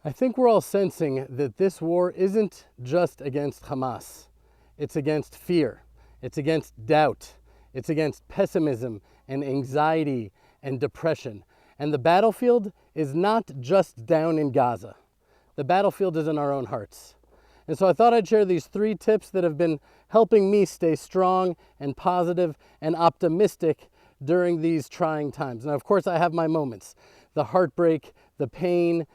I think we're all sensing that this war isn't just against Hamas. It's against fear. It's against doubt. It's against pessimism and anxiety and depression. And the battlefield is not just down in Gaza. The battlefield is in our own hearts. And so I thought I'd share these 3 tips that have been helping me stay strong and positive and optimistic during these trying times. Now, of course, I have my moments. The heartbreak, the pain,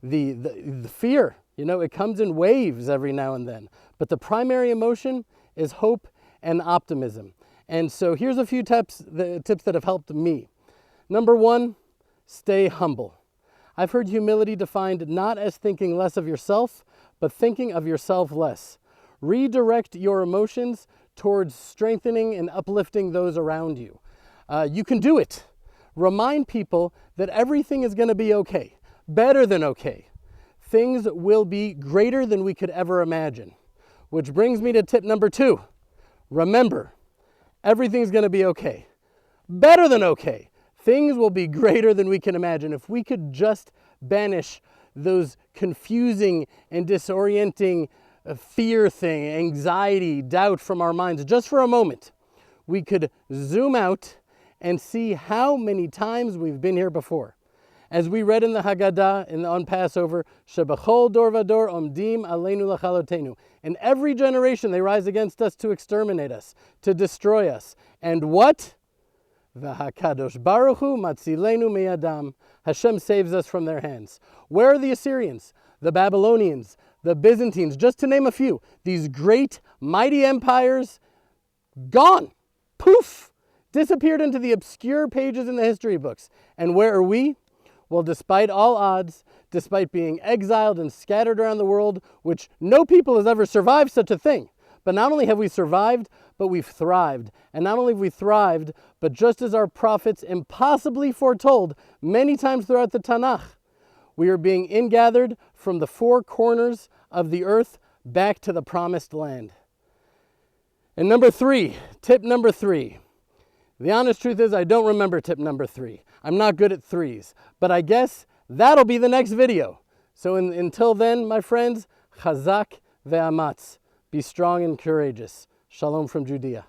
the fear. You know, it comes in waves every now and then. But the primary emotion is hope and optimism. And so here's a few tips that have helped me. Number 1, stay humble. I've heard humility defined not as thinking less of yourself, but thinking of yourself less. Redirect your emotions towards strengthening and uplifting those around you. You can do it. Remind people that everything is going to be okay, better than okay. Things will be greater than we could ever imagine. Which brings me to tip number 2. Remember, everything's going to be okay, better than okay. Things will be greater than we can imagine. If we could just banish those confusing and disorienting fear thing, anxiety, doubt from our minds just for a moment, we could zoom out and see how many times we've been here before. As we read in the Haggadah on Passover, Shebachol dor vador omdim aleinu lachalotenu. In every generation they rise against us to exterminate us, to destroy us. And what? V'hakadosh baruch hu matzilenu meyadam. Hashem saves us from their hands. Where are the Assyrians, the Babylonians, the Byzantines, just to name a few? These great, mighty empires, gone. Poof! Disappeared into the obscure pages in the history books. And where are we? Well, despite all odds, despite being exiled and scattered around the world, which no people has ever survived such a thing. But not only have we survived, but we've thrived. And not only have we thrived, but just as our prophets impossibly foretold many times throughout the Tanakh, we are being ingathered from the 4 corners of the earth back to the promised land. And tip number 3. The honest truth is I don't remember tip number 3. I'm not good at 3s, but I guess that'll be the next video. So until then, my friends, chazak ve'amatz. Be strong and courageous. Shalom from Judea.